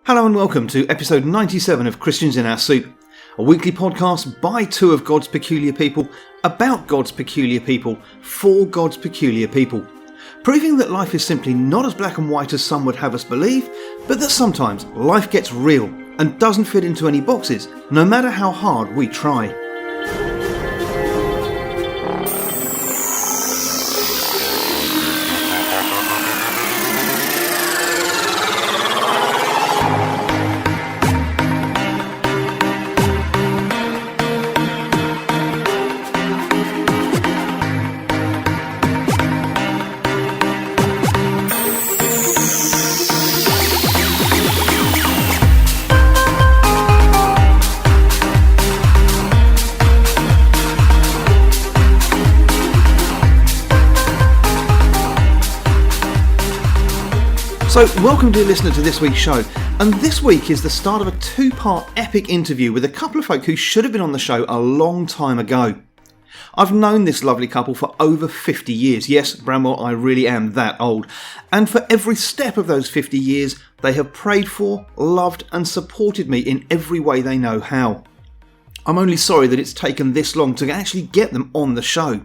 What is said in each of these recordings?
Hello and welcome to episode 97 of Christians in Our Soup, a weekly podcast by two of God's peculiar people, about God's peculiar people, for God's peculiar people, proving that life is simply not as black and white as some would have us believe, but that sometimes life gets real and doesn't fit into any boxes, no matter how hard we try. So, welcome dear listener to this week's show, and this week is the start of a two-part epic interview with a couple of folk who should have been on the show a long time ago. I've known this lovely couple for over 50 years, yes, Bramwell, I really am that old, and for every step of those 50 years, they have prayed for, loved and supported me in every way they know how. I'm only sorry that it's taken this long to actually get them on the show.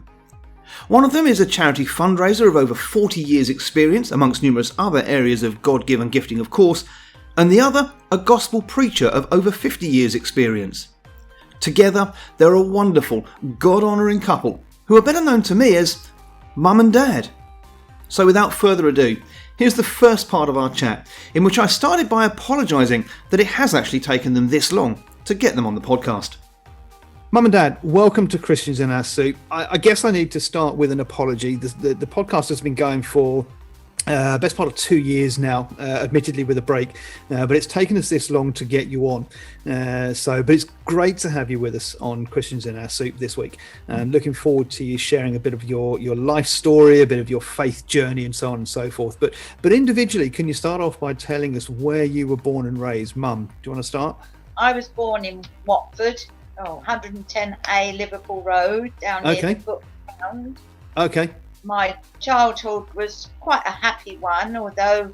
One of them is a charity fundraiser of over 40 years' experience, amongst numerous other areas of God-given gifting, of course, and the other, a gospel preacher of over 50 years' experience. Together, they're a wonderful, God-honouring couple, who are better known to me as Mum and Dad. So without further ado, here's the first part of our chat, in which I started by apologising that it has actually taken them this long to get them on the podcast. Mum and Dad, welcome to Christians in Our Soup. I guess I need to start with an apology. The podcast has been going for best part of 2 years now, admittedly with a break, but it's taken us this long to get you on. But it's great to have you with us on Christians in Our Soup this week. Looking forward to you sharing a bit of your life story, a bit of your faith journey, and so on and so forth. But individually, can you start off by telling us where you were born and raised? Mum, do you want to start? I was born in Watford. 110A Liverpool Road, down near the foot ground. Okay. My childhood was quite a happy one, although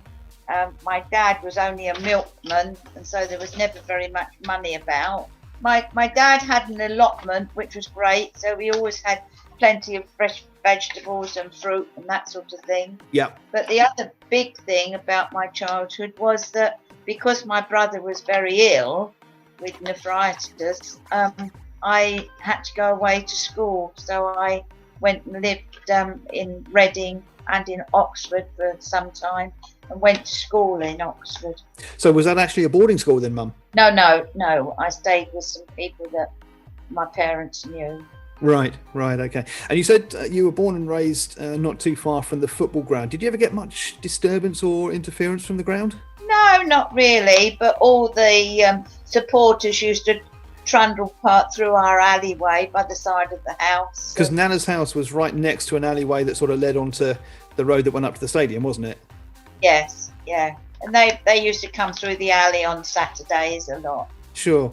my dad was only a milkman, and so there was never very much money about. My dad had an allotment, which was great, so we always had plenty of fresh vegetables and fruit and that sort of thing. Yeah. But the other big thing about my childhood was that because my brother was very ill with nephritis, I had to go away to school, so I went and lived in Reading and in Oxford for some time, and went to school in Oxford. So was that actually a boarding school then, Mum? No, I stayed with some people that my parents knew. Right, okay. And you said you were born and raised not too far from the football ground. Did you ever get much disturbance or interference from the ground? No, not really, but all the supporters used to trundle part through our alleyway by the side of the house. Because Nana's house was right next to an alleyway that sort of led onto the road that went up to the stadium, wasn't it? Yes, yeah. And they used to come through the alley on Saturdays a lot. Sure.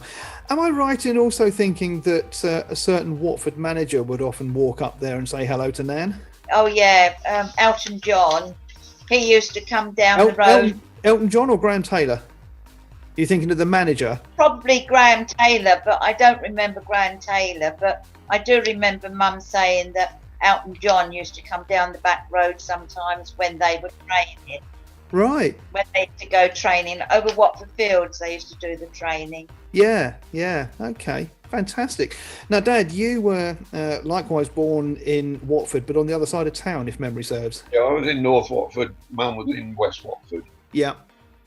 Am I right in also thinking that a certain Watford manager would often walk up there and say hello to Nan? Oh, yeah. Elton John. He used to come down the road. Elton John or Graham Taylor? Are you thinking of the manager? Probably Graham Taylor, but I don't remember Graham Taylor. But I do remember Mum saying that Elton John used to come down the back road sometimes when they were training. Right. When they used to go training over Watford Fields, they used to do the training. Yeah. Okay. Fantastic. Now, Dad, you were likewise born in Watford, but on the other side of town, if memory serves. Yeah, I was in North Watford. Mum was in West Watford. Yeah.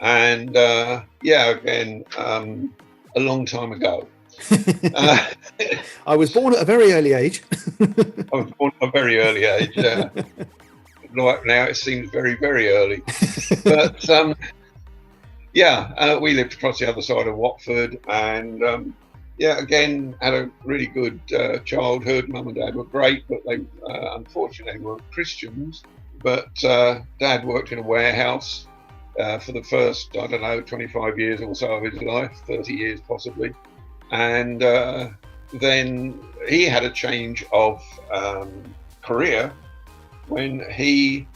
And again, a long time ago. I was born at a very early age. I was born at a very early age, yeah. Right now it seems very, very early. But we lived across the other side of Watford, and again, had a really good childhood. Mum and Dad were great, but they unfortunately weren't Christians. But Dad worked in a warehouse for the first, 25 years or so of his life, 30 years possibly. And then he had a change of career when he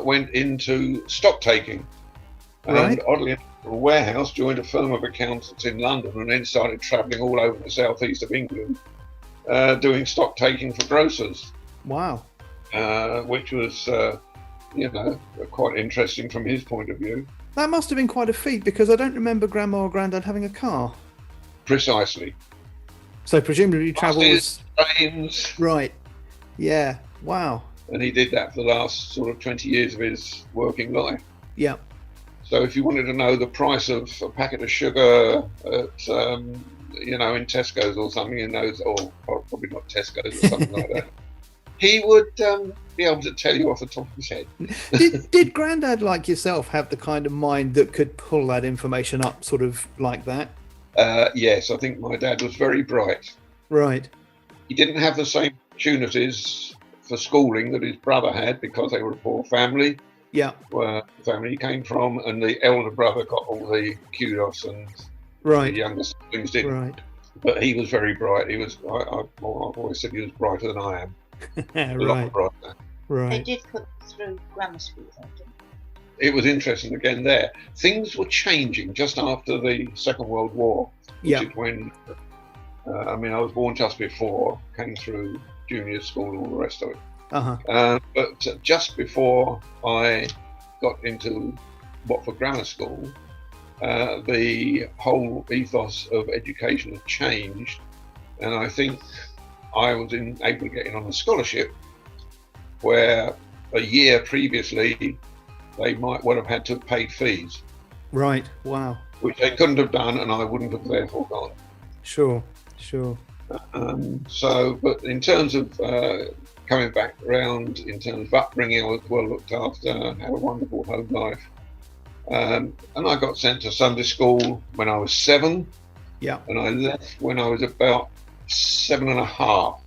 went into stock taking. And Right. oddly enough, a warehouse, joined a firm of accountants in London, and then started travelling all over the southeast of England, doing stock taking for grocers, Wow. which was, quite interesting from his point of view. That must have been quite a feat, because I don't remember Grandma or Grandad having a car. Precisely. So presumably travel was... Trains. Right. Yeah. Wow. And he did that for the last sort of 20 years of his working life. Yeah. So if you wanted to know the price of a packet of sugar at, in Tesco's or something, in those, or probably not Tesco's or something like that, he would be able to tell you off the top of his head. Did Grandad, like yourself, have the kind of mind that could pull that information up sort of like that? Yes, I think my dad was very bright. Right. He didn't have the same opportunities for schooling that his brother had, because they were a poor family. Yeah. Where the family he came from, and the elder brother got all the kudos, and Right. the younger siblings didn't. Right. But he was very bright. He was. I've always said he was brighter than I am. A lot Right. brighter. They Right. did put through grammar school, though, didn't It was interesting again there. Things were changing just after the Second World War, which Yeah. is when. I was born just before, came through junior school and all the rest of it. But just before I got into Watford Grammar School, the whole ethos of education had changed, and I think I was able to get in on a scholarship, where a year previously they might well have had to have paid fees, Right. Wow. which they couldn't have done, and I wouldn't have therefore gone. Sure. But in terms of coming back around, in terms of upbringing, I was well looked after, had a wonderful home life. And I got sent to Sunday school when I was 7. Yeah. And I left when I was about 7.5,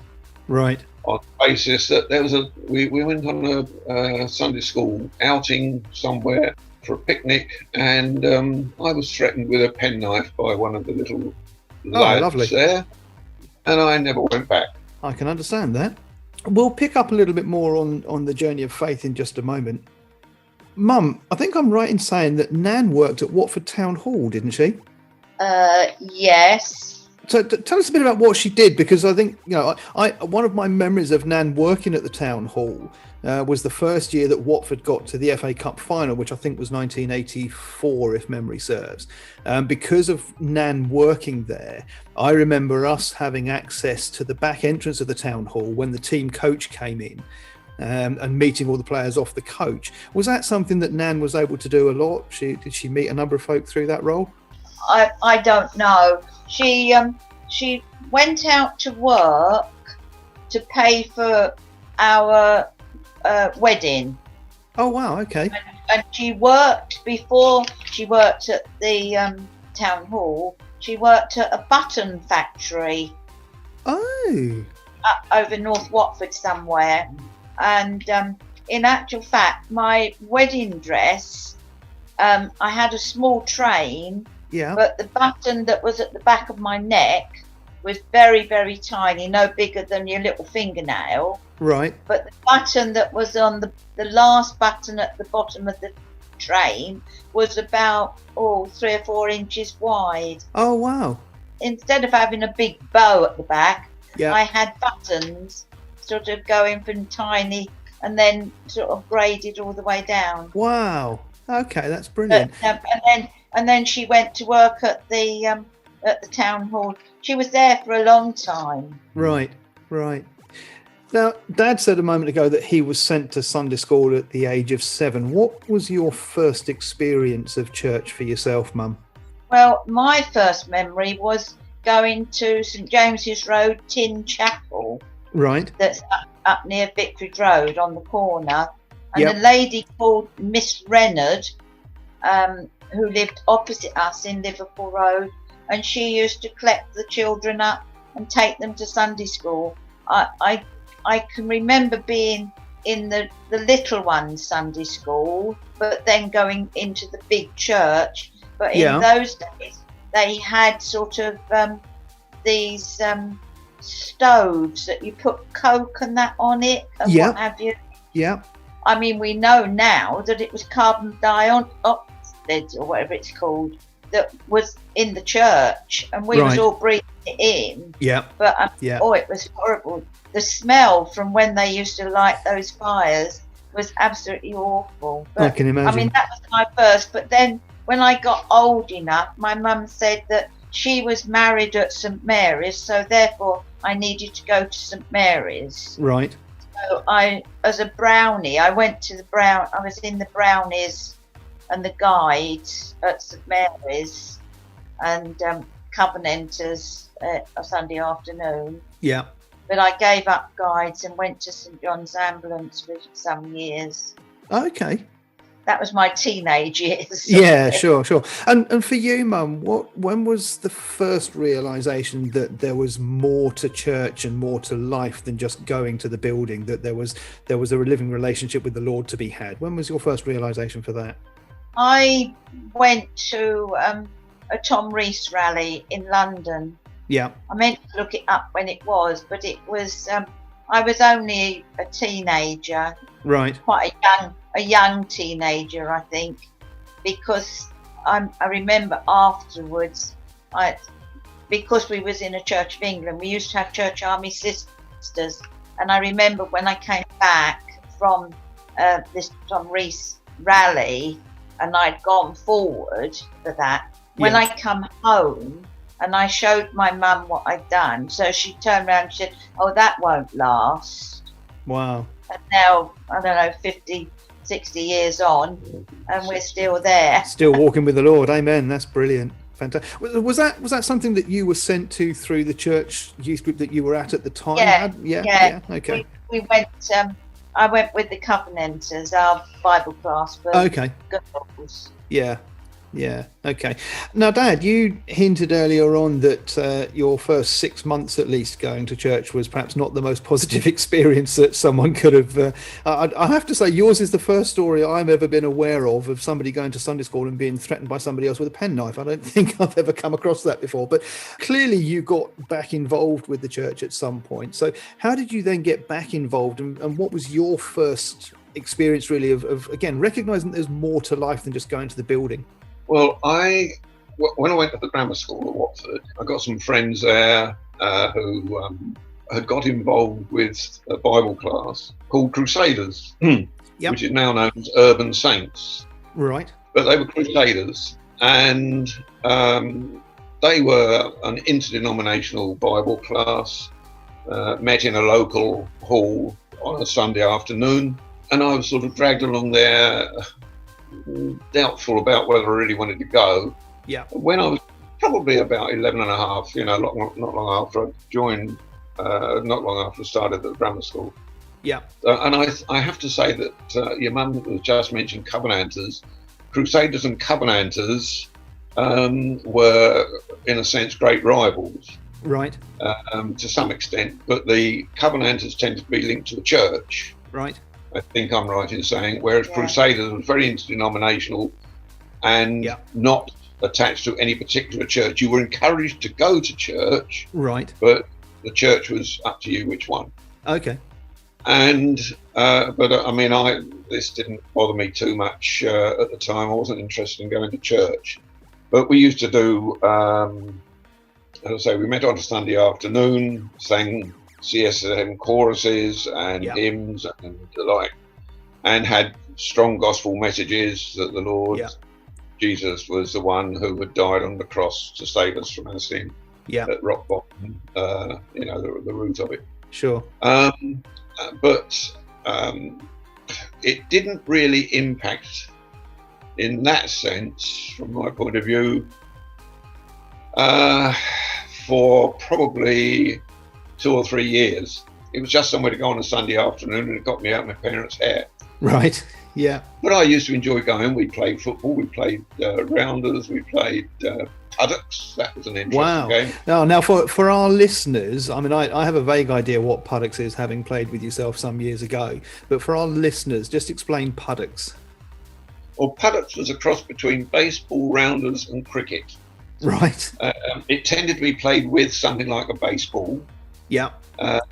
Right. on the basis that there was we went on a Sunday school outing somewhere for a picnic, and I was threatened with a penknife by one of the little lads lovely. there, and I never went back. I can understand that. We'll pick up a little bit more on the journey of faith in just a moment. Mum, I think I'm right in saying that Nan worked at Watford Town Hall, didn't she? Yes. So tell us a bit about what she did, because I think, I one of my memories of Nan working at the Town Hall was the first year that Watford got to the FA Cup final, which I think was 1984, if memory serves. Because of Nan working there, I remember us having access to the back entrance of the Town Hall when the team coach came in, and meeting all the players off the coach. Was that something that Nan was able to do a lot? Did she meet a number of folk through that role? I don't know. She went out to work to pay for our wedding. Oh wow, okay. And she worked, before she worked at the town hall, she worked at a button factory Oh. up over North Watford somewhere. And in actual fact, my wedding dress, I had a small train, Yeah. but the button that was at the back of my neck was very, very tiny, no bigger than your little fingernail. Right. But the button that was on the last button at the bottom of the train was about 3 or 4 inches wide. Oh wow. Instead of having a big bow at the back, Yeah. I had buttons sort of going from tiny and then sort of braided all the way down. Wow. Okay, that's brilliant. And then she went to work at the town hall. She was there for a long time. Right. Now, Dad said a moment ago that he was sent to Sunday school at the age of 7. What was your first experience of church for yourself, Mum? Well, my first memory was going to St James's Road Tin Chapel, Right. that's up near Vicarage Road on the corner. And Yep. a lady called Miss Reynard, who lived opposite us in Liverpool Road, and she used to collect the children up and take them to Sunday school. I can remember being in the little ones' Sunday school, but then going into the big church. But Yeah. in those days, they had sort of these stoves that you put coke and that on it and Yeah. what have you. Yeah. I mean, we know now that it was carbon beds or whatever it's called, that was in the church, and we was Right. all breathing it in. Yeah. But Yeah. oh, it was horrible. The smell from when they used to light those fires was absolutely awful. I But can imagine. I mean, that was my first. But then when I got old enough, my mum said that she was married at St Mary's, so therefore I needed to go to St Mary's. Right. So as a brownie, I was in the brownies and the guides at St Mary's, and Covenanters a Sunday afternoon. Yeah. But I gave up guides and went to St John's Ambulance for some years. Okay. That was my teenage years. Yeah, sure. And for you, Mum, when was the first realization that there was more to church and more to life than just going to the building, that there was a living relationship with the Lord to be had? When was your first realization for that? I went to a Tom Rees rally in London. Yeah. I meant to look it up when it was, but it was I was only a teenager, Right. quite a young teenager, I think, because I remember afterwards, because we was in a Church of England, we used to have Church Army Sisters, and I remember when I came back from this Tom Rees rally, and I'd gone forward for that. When I come home and I showed my mum what I'd done, so she turned around and said, "Oh, that won't last." Wow. And now, I don't know, 50, 60 years on, and we're still there. Still walking with the Lord. Amen. That's brilliant. Fantastic. Was that something that you were sent to through the church youth group that you were at the time? Yeah. Okay. We went. I went with the Covenanters, our Bible class for girls. Yeah. Okay. Now, Dad, you hinted earlier on that your first 6 months, at least, going to church was perhaps not the most positive experience that someone could have. I have to say, yours is the first story I've ever been aware of somebody going to Sunday school and being threatened by somebody else with a penknife. I don't think I've ever come across that before. But clearly, you got back involved with the church at some point. So, how did you then get back involved, and what was your first experience, really, of again recognizing there's more to life than just going to the building? Well, when I went to the grammar school at Watford, I got some friends there who had got involved with a Bible class called Crusaders, which is now known as Urban Saints. Right. But they were Crusaders, and they were an interdenominational Bible class, met in a local hall on a Sunday afternoon, and I was sort of dragged along there, doubtful about whether I really wanted to go. Yeah. When I was probably about 11 and a half, not long after I joined, not long after I started at the grammar school. Yeah. And I have to say that your mum has just mentioned Covenanters. Crusaders and Covenanters were, in a sense, great rivals. Right. To some extent, but the Covenanters tended to be linked to the church. Right. I think I'm right in saying, whereas Crusaders was very interdenominational and not attached to any particular church. You were encouraged to go to church, right? But the church was up to you which one. Okay. And but I mean, this didn't bother me too much at the time. I wasn't interested in going to church, but we used to do. As I say, we met on a Sunday afternoon, sang CSM choruses and hymns and the like, and had strong gospel messages that the Lord Jesus was the one who had died on the cross to save us from our sin. At rock bottom, the root of it. Sure. But it didn't really impact, in that sense, from my point of view, for probably 2 or 3 years. It was just somewhere to go on a Sunday afternoon, and it got me out of my parents' hair. Right. Yeah. But I used to enjoy going. We played football. We played rounders. We played puddocks. That was an interesting game. Now for our listeners, I mean, I have a vague idea what puddocks is, having played with yourself some years ago. But for our listeners, just explain puddocks. Well, puddocks was a cross between baseball, rounders, and cricket. Right. It tended to be played with something like a baseball. Yeah.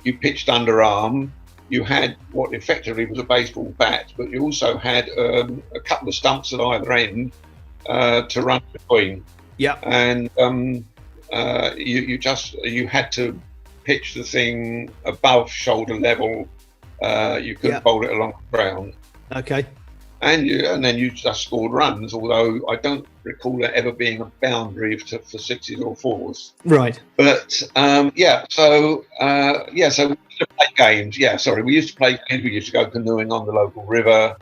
You pitched underarm. You had what effectively was a baseball bat, but you also had a couple of stumps at either end, to run between. Yeah. And you had to pitch the thing above shoulder level. You couldn't bowl it along the ground. Okay. And then you just scored runs, although I don't recall there ever being a boundary for sixes or fours. Right. But so we used to play games. We used to play games. We used to go canoeing on the local river,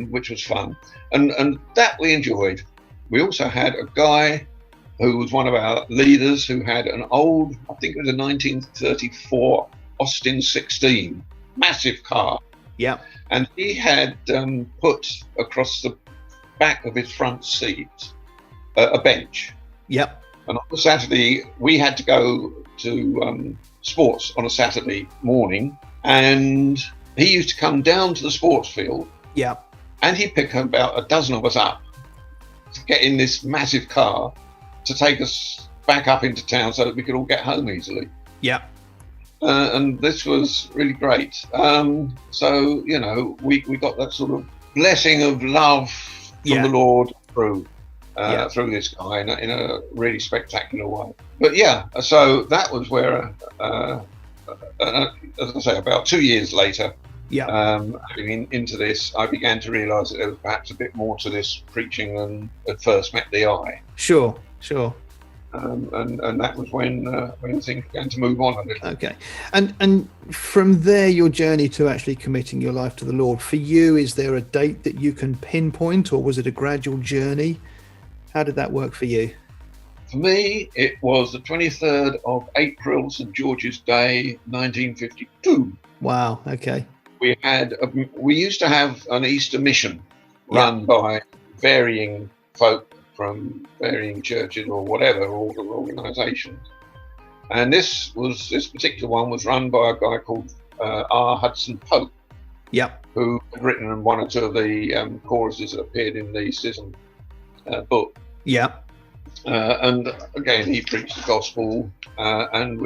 which was fun, and that we enjoyed. We also had a guy who was one of our leaders who had an old, I think it was a 1934 Austin 16, massive car. Yeah. And he had put across the back of his front seat a bench. Yep. And on a Saturday, we had to go to sports on a Saturday morning. And he used to come down to the sports field. Yeah. And he'd pick about a dozen of us up to get in this massive car to take us back up into town so that we could all get home easily. Yeah. And this was really great. So, we got that sort of blessing of love from the Lord through this guy in a really spectacular way. But so that was where, as I say, about 2 years later, having into this, I began to realise that there was perhaps a bit more to this preaching than at first met the eye. Sure. And that was when things began to move on a little. Okay. And from there, your journey to actually committing your life to the Lord, for you, is there a date that you can pinpoint, or was it a gradual journey? How did that work for you? For me, it was the 23rd of April, St. George's Day, 1952. Wow. Okay. We used to have an Easter mission run by varying folk from varying churches or whatever, or organisations. And this particular one was run by a guy called R. Hudson Pope, who had written one or two of the choruses that appeared in the Schism book. And again, he preached the gospel, and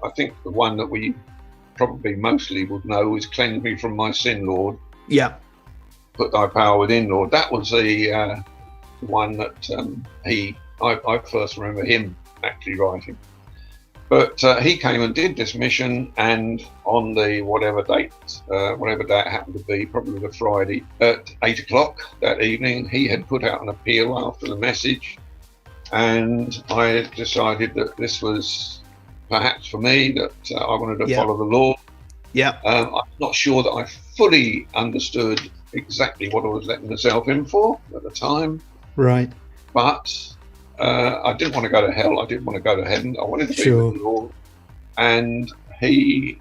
I think the one that we probably mostly would know is "Cleanse me from my sin, Lord. Put thy power within, Lord." That was the one that I first remember him actually writing. But he came and did this mission, and on the whatever day it happened to be, probably the Friday, at 8 o'clock that evening, he had put out an appeal after the message, and I decided that this was perhaps for me, that I wanted to follow the Lord. I'm not sure that I fully understood exactly what I was letting myself in for at the time. Right. But I didn't want to go to hell. I didn't want to go to heaven. I wanted to be with the Lord. And he,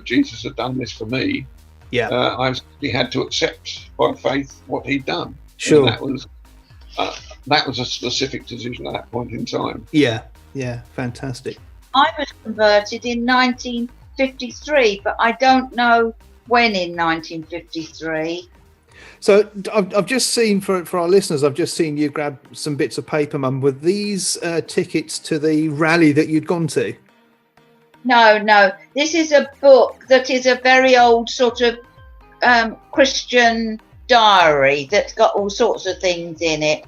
Jesus had done this for me. I simply had to accept by faith what he'd done. Sure. And that was a specific decision at that point in time. Yeah. Fantastic. I was converted in 1953, but I don't know when in 1953. So I've just seen, for our listeners, I've just seen you grab some bits of paper, Mum. Were these tickets to the rally that you'd gone to? No. This is a book that is a very old sort of Christian diary that's got all sorts of things in it.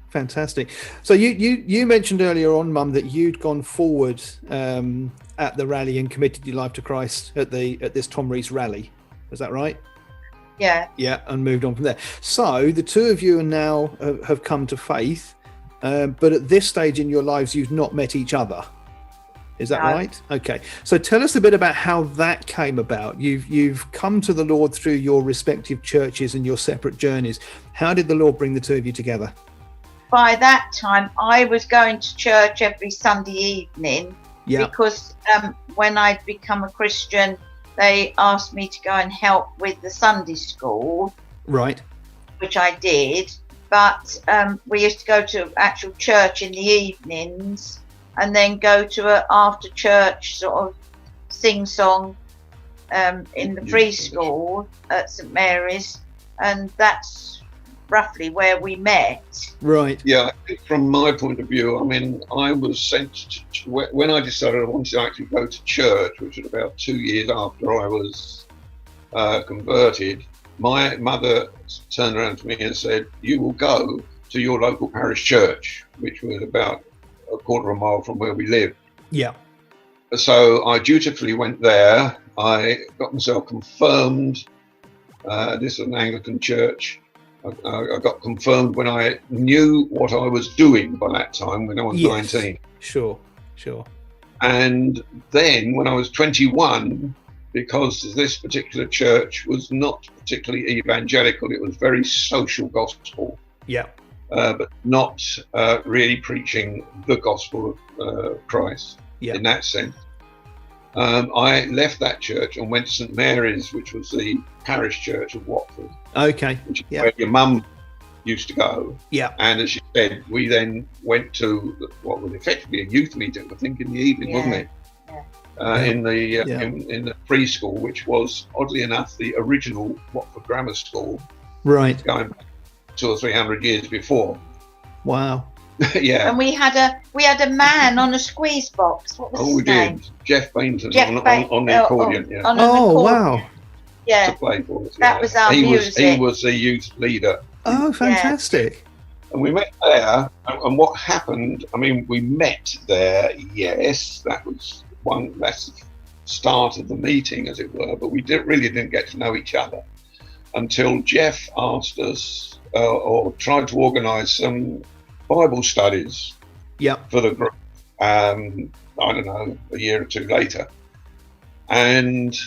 Fantastic. So you mentioned earlier on, Mum, that you'd gone forward at the rally and committed your life to Christ at this Tom Rees rally. Is that right? Yeah, and moved on from there. So the two of you are now have come to faith, but at this stage in your lives, you've not met each other. Is that right? Okay. So tell us a bit about how that came about. You've come to the Lord through your respective churches and your separate journeys. How did the Lord bring the two of you together? By that time, I was going to church every Sunday evening because when I'd become a Christian, they asked me to go and help with the Sunday school. Right. Which I did. But we used to go to actual church in the evenings and then go to a after church sort of sing-song in the preschool at St Mary's. And that's roughly where we met. Right. Yeah, from my point of view, I mean, I was sent to, when I decided I wanted to actually go to church, which was about 2 years after I was converted, my mother turned around to me and said, "You will go to your local parish church," which was about a quarter of a mile from where we lived. Yeah. So I dutifully went there. I got myself confirmed. This is an Anglican church. I got confirmed when I knew what I was doing by that time, when I was 19. Sure. And then when I was 21, because this particular church was not particularly evangelical, it was very social gospel. Yeah. But not really preaching the gospel of Christ in that sense. I left that church and went to St Mary's, which was the parish church of Watford. Okay. Which is where your mum used to go. Yeah. And as she said, we then went to what was effectively a youth meeting, I think, in the evening, wasn't it? Yeah. In the preschool, which was, oddly enough, the original Watford Grammar School. Right. Going back 200 or 300 years before. Wow. Yeah. And we had a man on a squeeze box. What was his name? Did. Jeff Bainton on the accordion. On an accordion. Wow. Yeah. To play for us, that was our music. He was the youth leader. Oh, fantastic. And we met there, and what happened, I mean, we met there, yes, that's the start of the meeting, as it were, but we really didn't get to know each other until Jeff asked us, or tried to organise some Bible studies for the group, I don't know, a year or two later. And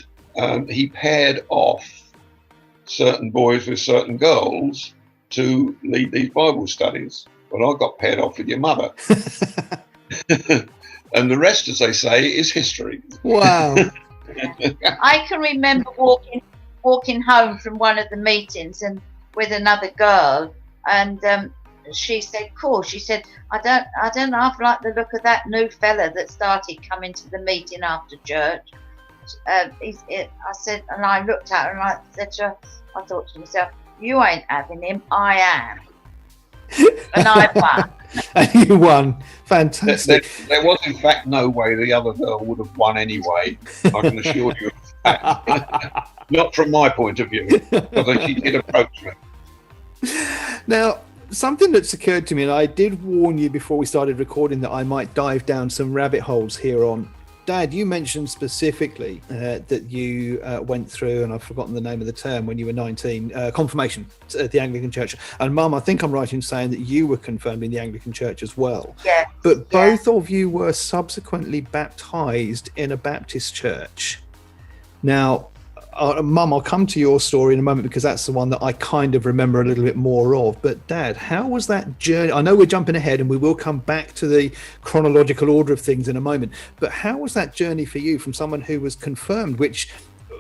he paired off certain boys with certain girls to lead these Bible studies. Well, I got paired off with your mother. And the rest, as they say, is history. Wow. I can remember walking home from one of the meetings and with another girl, and she said, "Cool." She said, I don't know, I like the look of that new fella that started coming to the meeting after church." I said, and I looked at her and I said to her, I thought to myself, "You ain't having him, I am." And I won. And you won. Fantastic. There was, in fact, no way the other girl would have won anyway. I can assure you of that. Not from my point of view, because she did approach me. Now, something that's occurred to me, and I did warn you before we started recording that I might dive down some rabbit holes here on. Dad, you mentioned specifically that you went through, and I've forgotten the name of the term, when you were 19, confirmation at the Anglican Church. And Mum, I think I'm right in saying that you were confirmed in the Anglican Church as well. Yeah. But both of you were subsequently baptised in a Baptist church. Now, Mum, I'll come to your story in a moment because that's the one that I kind of remember a little bit more of. But Dad, how was that journey? I know we're jumping ahead and we will come back to the chronological order of things in a moment. But how was that journey for you from someone who was confirmed, which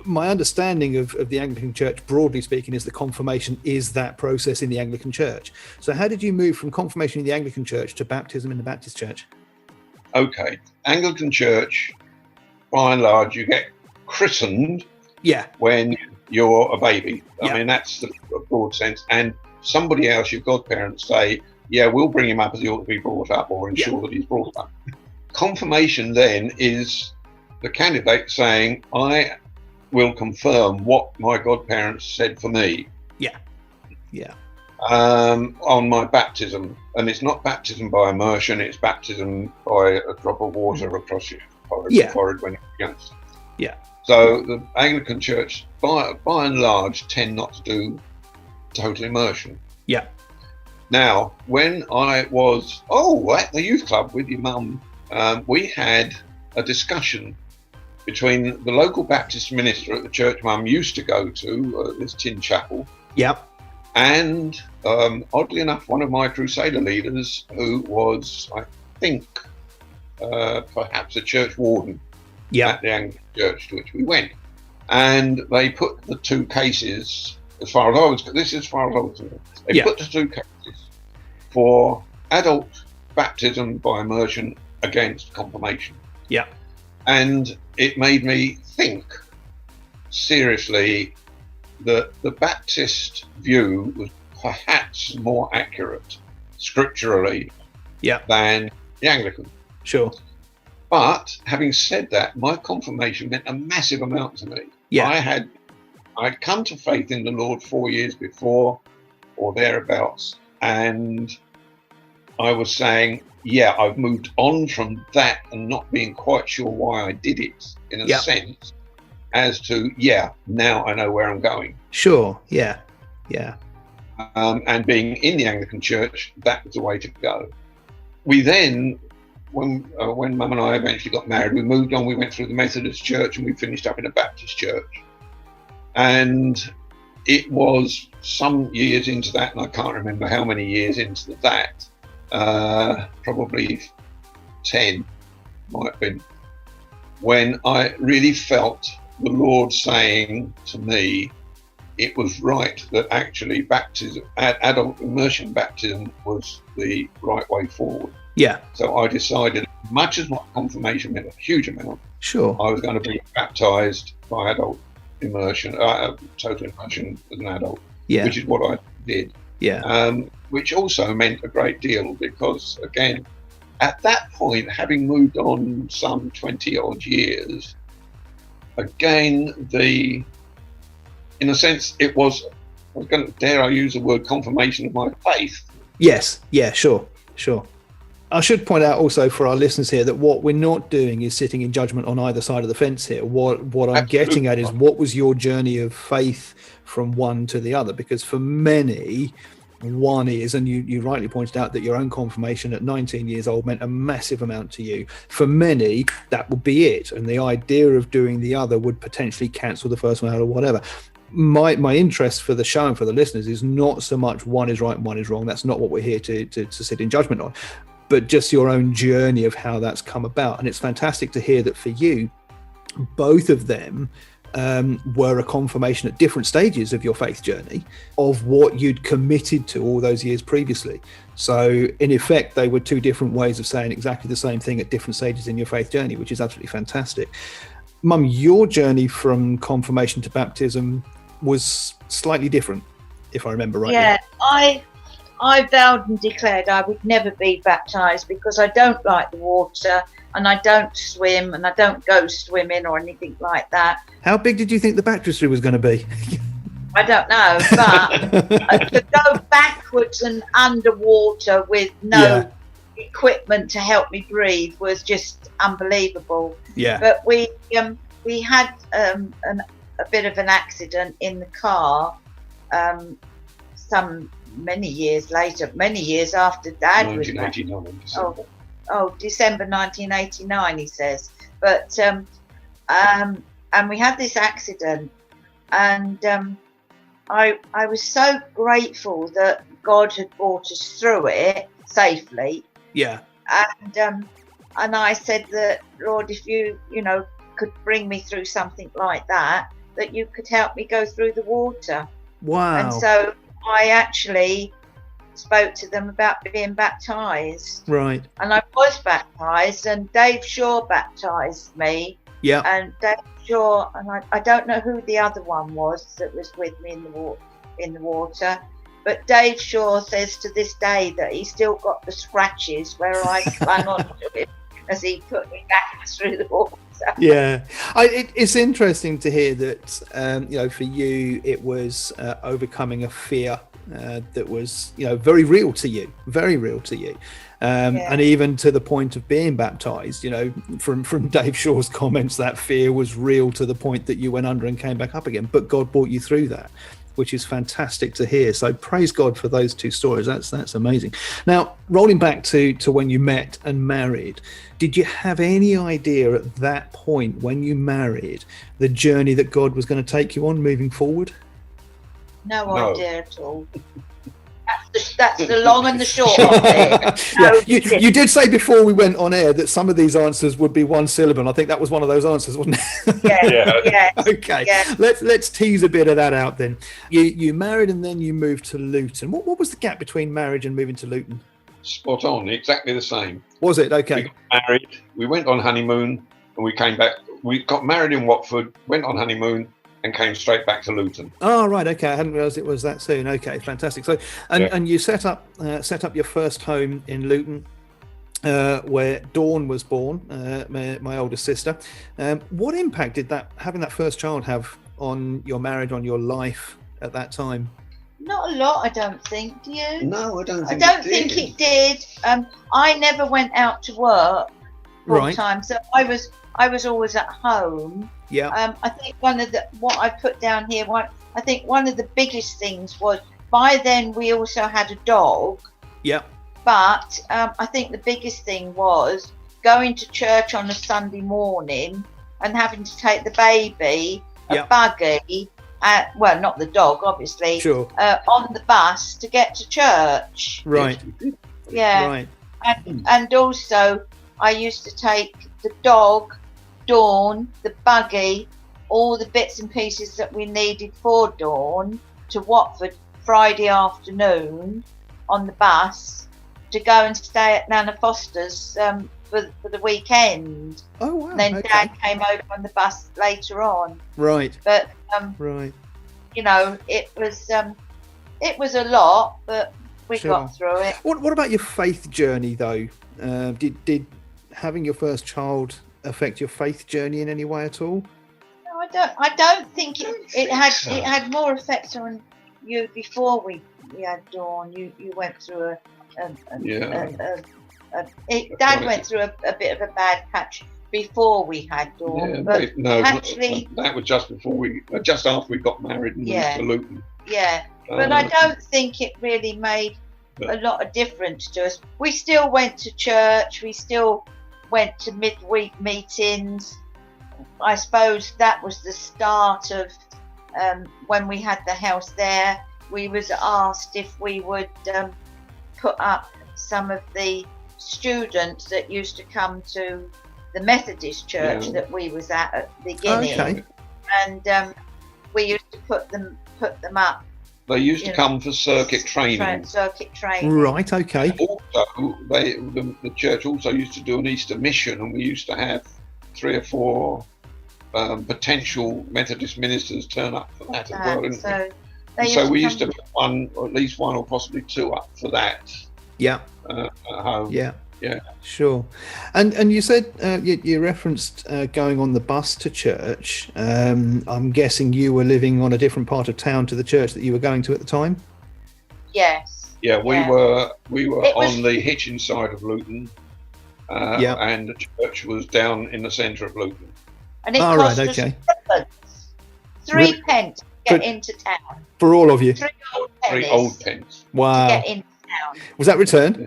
my understanding of the Anglican Church, broadly speaking, is that confirmation is that process in the Anglican Church. So how did you move from confirmation in the Anglican Church to baptism in the Baptist Church? Okay. Anglican Church, by and large, you get christened when you're a baby. I mean, that's the broad sense. And somebody else, your godparents, say, "Yeah, we'll bring him up as he ought to be brought up, or ensure that he's brought up." Confirmation then is the candidate saying, "I will confirm what my godparents said for me." On my baptism. And it's not baptism by immersion, it's baptism by a drop of water across your forehead when you're young. So the Anglican Church, by and large, tend not to do total immersion. Now, when I was at the youth club with your mum, we had a discussion between the local Baptist minister at the church Mum used to go to, this tin chapel, and oddly enough, one of my Crusader leaders, who was, I think, perhaps a church warden at the Anglican Church to which we went. And they put the two cases, as far as I was concerned, they put the two cases for adult baptism by immersion against confirmation. And it made me think seriously that the Baptist view was perhaps more accurate scripturally than the Anglican. Sure. But having said that, my confirmation meant a massive amount to me. I I'd come to faith in the Lord 4 years before or thereabouts, and I was saying, yeah, I've moved on from that and not being quite sure why I did it, in a sense, as to, now I know where I'm going. Sure, yeah. And being in the Anglican Church, that was the way to go. We then, when Mum and I eventually got married, we moved on, we went through the Methodist Church and we finished up in a Baptist church. And it was some years into that, and I can't remember how many years into that, probably 10 might have been, when I really felt the Lord saying to me, it was right that actually baptism, adult immersion baptism, was the right way forward. Yeah. So I decided, much as my confirmation meant a huge amount, sure, I was going to be baptised by adult immersion, total immersion as an adult, which is what I did. Yeah. Which also meant a great deal because, again, at that point, having moved on some 20 odd years, again, in a sense, it was, dare I use the word, confirmation of my faith. Yes, yeah, sure. I should point out also for our listeners here that what we're not doing is sitting in judgment on either side of the fence here. What I'm getting at is, what was your journey of faith from one to the other? Because for many, one is, and you rightly pointed out that your own confirmation at 19 years old meant a massive amount to you. For many, that would be it. And the idea of doing the other would potentially cancel the first one out or whatever. My interest for the show and for the listeners is not so much one is right and one is wrong. That's not what we're here to sit in judgment on, but just your own journey of how that's come about. And it's fantastic to hear that for you, both of them were a confirmation at different stages of your faith journey of what you'd committed to all those years previously. So in effect, they were two different ways of saying exactly the same thing at different stages in your faith journey, which is absolutely fantastic. Mum, your journey from confirmation to baptism was slightly different, if I remember rightly. Yeah, I vowed and declared I would never be baptised because I don't like the water and I don't swim and I don't go swimming or anything like that. How big did you think the baptistry was going to be? I don't know, but to go backwards and underwater with no equipment to help me breathe was just unbelievable. Yeah. But we had a bit of an accident in the car many years later, many years after Dad was 1989. December 1989, he says. But and we had this accident, and I was so grateful that God had brought us through it safely. Yeah. And I said that, Lord, if you could bring me through something like that you could help me go through the water. Wow. And so I actually spoke to them about being baptised. Right. And I was baptised, and Dave Shaw baptised me. Yeah. And Dave Shaw, and I don't know who the other one was that was with me in the water, but Dave Shaw says to this day that he's still got the scratches where I clung on to him as he put me back through the water. Yeah, it's interesting to hear that for you it was overcoming a fear that was very real to you, and even to the point of being baptized. From Dave Shaw's comments, that fear was real to the point that you went under and came back up again, but God brought you through that, which is fantastic to hear. So praise God for those two stories. That's amazing. Now, rolling back to when you met and married, did you have any idea at that point when you married the journey that God was going to take you on moving forward? No idea at all. That's the long and the short of it. You did say before we went on air that some of these answers would be one syllable, and I think that was one of those answers, wasn't it? Yeah. Okay. Yeah. Let's tease a bit of that out then. You married and then you moved to Luton. What was the gap between marriage and moving to Luton? Spot on, exactly the same. Was it? Okay. We got married, we went on honeymoon, and we came back. We got married in Watford, went on honeymoon, and came straight back to Luton. Oh, right. Okay. I hadn't realised it was that soon. Okay, fantastic. So, and you set up your first home in Luton, where Dawn was born, my oldest sister. What impact did having that first child have on your marriage, on your life at that time? Not a lot, I don't think. Do you? No, I don't I think don't think it did. I never went out to work full Right. time, so I was always at home. Yeah. I think what I put down here, I think one of the biggest things was by then we also had a dog, Yeah. but I think the biggest thing was going to church on a Sunday morning and having to take the baby, Yeah. a buggy, well, not the dog, obviously, Sure. on the bus to get to church. Right. Yeah. Right. And also, I used to take the dog, Dawn, the buggy, all the bits and pieces that we needed for Dawn to Watford Friday afternoon on the bus to go and stay at Nana Foster's for the weekend. Oh wow. And then okay. Dad came over on the bus later on. Right. But Right. you know, it was a lot, but we Sure. got through it. What about your faith journey though? Did having your first child affect your faith journey in any way at all? No, I don't think it had so. it had more effect on you before we had Dawn. You went through Dad went through a bit of a bad patch before we had Dawn. Yeah, but no, actually, that was just after we got married and moved to Luton. yeah. But I don't think it really made a lot of difference to us. We still went to church. We still went to midweek meetings. I suppose that was the start of when we had the house there. We was asked if we would put up some of the students that used to come to the Methodist church that we was at the beginning. Okay. And we used to put them up. They used to come for circuit training. Circuit training. Right. Okay. Also, the church also used to do an Easter mission, and we used to have 3 or 4 potential Methodist ministers turn up for that as well, didn't we? So we used to put one, or at least one, or possibly 2 up for that. Yeah. At home. Yeah. Yeah. Sure. And you said you referenced going on the bus to church. I'm guessing you were living on a different part of town to the church that you were going to at the time? Yes. Yeah, we were on the Hitchin side of Luton, and the church was down in the centre of Luton. And it cost us 3 pence to get into town. For all of you? 3 old pence. Wow. To get into town. Was that returned?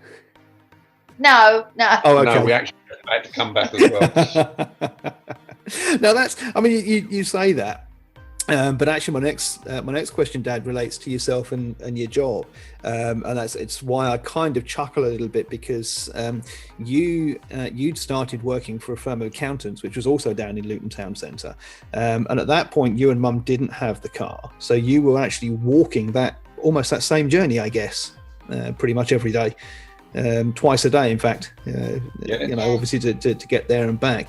No. Oh, okay. No, we actually had to come back as well. Now that's, I mean, you say that, but actually my next question, Dad, relates to yourself and your job, and it's why I kind of chuckle a little bit, because you'd started working for a firm of accountants, which was also down in Luton Town Centre, and at that point you and Mum didn't have the car, so you were actually walking almost that same journey, I guess, pretty much every day. Twice a day, in fact, obviously to get there and back.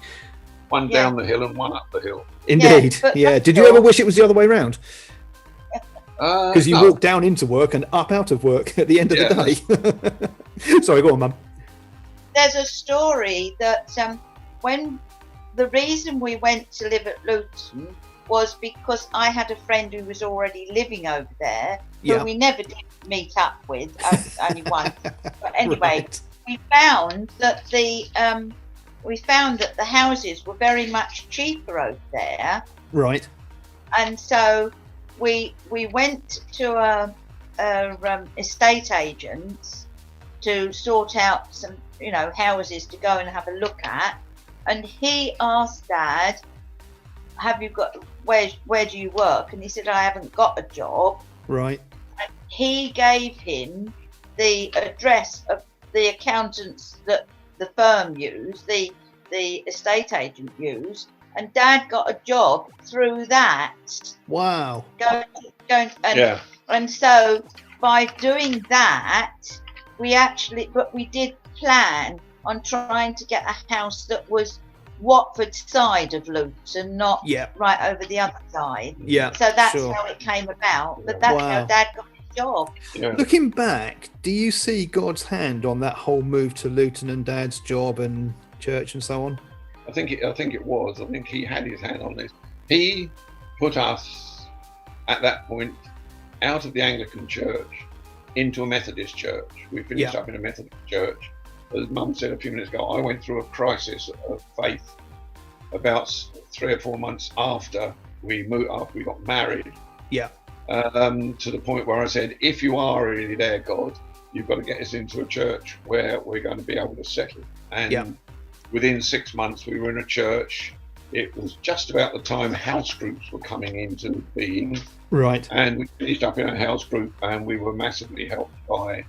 One down the hill and one up the hill. Indeed, yeah. Did you ever wish it was the other way around? Because you walk down into work and up out of work at the end of the day. Sorry, go on, Mum. There's a story that when the reason we went to live at Luton was because I had a friend who was already living over there, who we never did meet up with, only once. But anyway, we found that the houses were very much cheaper over there. Right. And so we went to a estate agents to sort out some, houses to go and have a look at. And he asked Dad, where do you work? And he said, I haven't got a job. Right. And he gave him the address of the accountants that the firm used, the estate agent used, and Dad got a job through that. Wow. And so by doing that, we did plan on trying to get a house that was Watford side of Luton, not right over the other side. Yeah. So that's how it came about. But that's how Dad got his job. Yeah. Looking back, do you see God's hand on that whole move to Luton and Dad's job and church and so on? I think it was. I think he had his hand on this. He put us at that point out of the Anglican church into a Methodist church. We finished up in a Methodist church. As Mum said a few minutes ago, I went through a crisis of faith about 3 or 4 months after we got married. Yeah. To the point where I said, if you are really there, God, you've got to get us into a church where we're going to be able to settle. And within 6 months, we were in a church. It was just about the time house groups were coming into being. Right. And we finished up in a house group, and we were massively helped by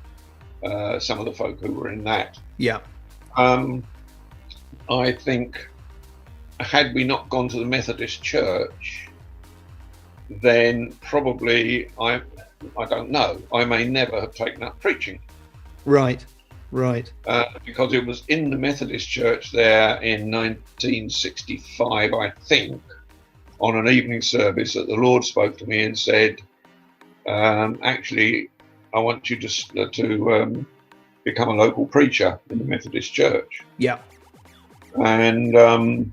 some of the folk who were in that. Yeah. I think, had we not gone to the Methodist church, then probably I don't know. I may never have taken up preaching. Right. Because it was in the Methodist church there in 1965, I think, on an evening service that the Lord spoke to me and said, actually, I want you to become a local preacher in the Methodist church. Yeah. And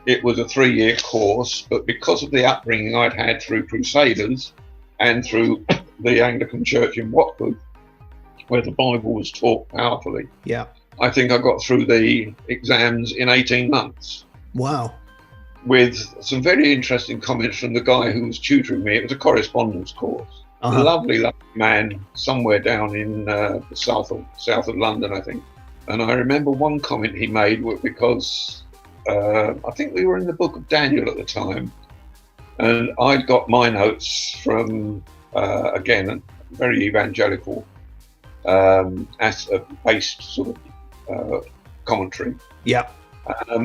it was a 3-year course, but because of the upbringing I'd had through Crusaders and through the Anglican Church in Watford, where the Bible was taught powerfully, I think I got through the exams in 18 months. Wow. With some very interesting comments from the guy who was tutoring me. It was a correspondence course. A lovely man somewhere down in the south of London, I think. And I remember one comment he made because I think we were in the book of Daniel at the time, and I'd got my notes from again a very evangelical based sort of commentary,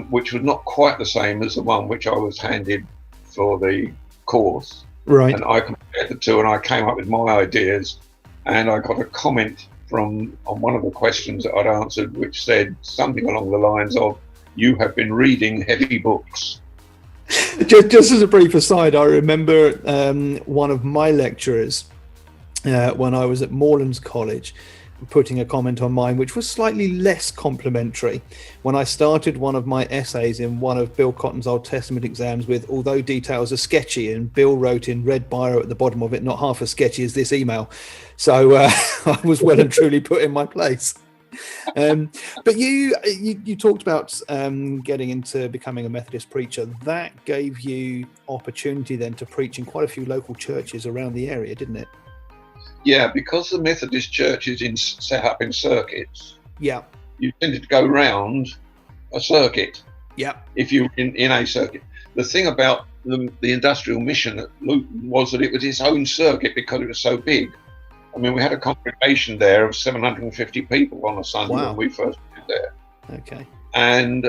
which was not quite the same as the one which I was handed for the course. Right. And I compared the two, and I came up with my ideas, and I got a comment on one of the questions that I'd answered, which said something along the lines of, "You have been reading heavy books." Just as a brief aside, I remember one of my lecturers when I was at Moorlands College putting a comment on mine which was slightly less complimentary when I started one of my essays in one of Bill Cotton's Old Testament exams with, although details are sketchy, and Bill wrote in red biro at the bottom of it, not half as sketchy as this email. So I was well and truly put in my place. But you talked about getting into becoming a Methodist preacher. That gave you opportunity then to preach in quite a few local churches around the area, didn't it? Yeah, because the Methodist church is set up in circuits. Yeah. You tended to go round a circuit. Yeah. If you're in a circuit. The thing about the industrial mission at Luton was that it was its own circuit because it was so big. I mean, we had a congregation there of 750 people on a Sunday when we first went there. Okay. And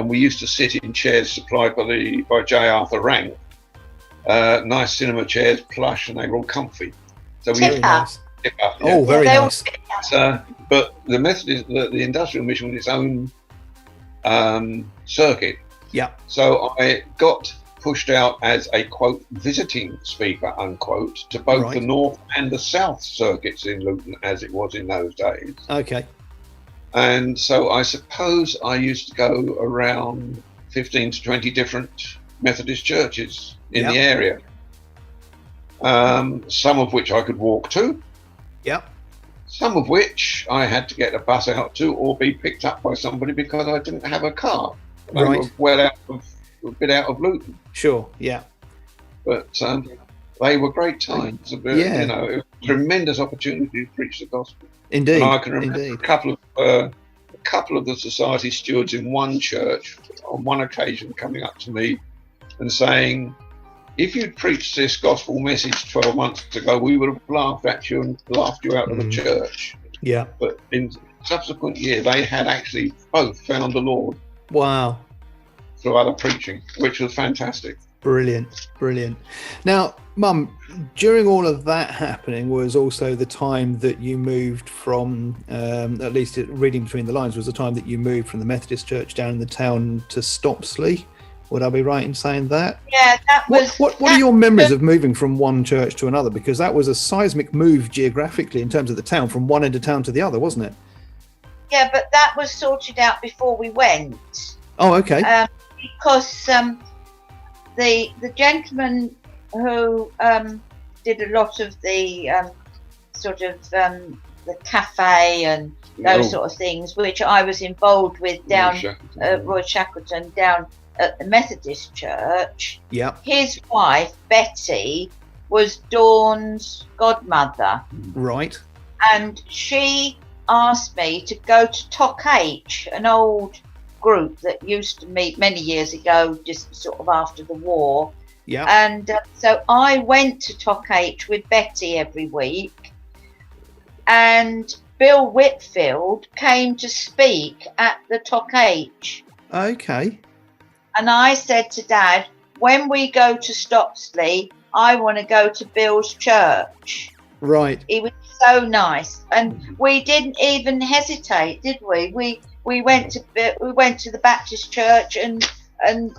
we used to sit in chairs supplied by J. Arthur Rank. Nice cinema chairs, plush, and they were all comfy. So very nice. Oh, very nice. But the Methodist, the industrial mission was its own circuit. Yeah. So I got pushed out as a, quote, visiting speaker, unquote, to both the North and the South circuits in Luton, as it was in those days. Okay. And so I suppose I used to go around 15 to 20 different Methodist churches in the area. Some of which I could walk to. Yep. Some of which I had to get a bus out to or be picked up by somebody because I didn't have a car. They were a bit out of Luton. Sure, yeah. But they were great times. It was a tremendous opportunity to preach the gospel. Indeed. And I can remember a couple of the society stewards in one church on one occasion coming up to me and saying, if you'd preached this gospel message 12 months ago, we would have laughed at you and laughed you out of the church. Yeah. But in subsequent year, they had actually both found the Lord. Wow. Through other preaching, which was fantastic. Brilliant. Now, Mum, during all of that happening was also the time that you moved from, at least reading between the lines, was the time that you moved from the Methodist church down in the town to Stopsley. Would I be right in saying that? Yeah, that was... What are your memories of moving from one church to another? Because that was a seismic move geographically in terms of the town, from one end of town to the other, wasn't it? Yeah, but that was sorted out before we went. Oh, okay. Because the gentleman who did a lot of the the cafe and those sort of things, which I was involved with down Roy Shackleton, down at the Methodist Church. Yep. His wife Betty was Dawn's godmother, Right. and she asked me to go to Toc H, an old group that used to meet many years ago, just sort of after the war. Yeah. And so I went to Toc H with Betty every week, and Bill Whitfield came to speak at the Toc H. Okay. And I said to Dad, when we go to Stopsley, I want to go to Bill's church. Right. He was so nice, and we didn't even hesitate, did we? We went to the Baptist church, and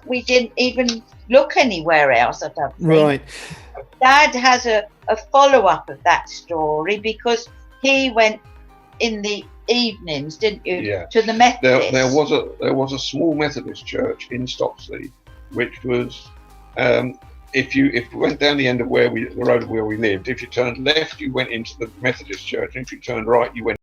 we didn't even look anywhere else, I don't think. Right. Dad has a follow-up of that story, because he went in the evenings, didn't you? Yeah. To the Methodist. There was a small Methodist church in Stopsley, which was if you went down the end of the road where we lived, if you turned left, you went into the Methodist church, and if you turned right, you went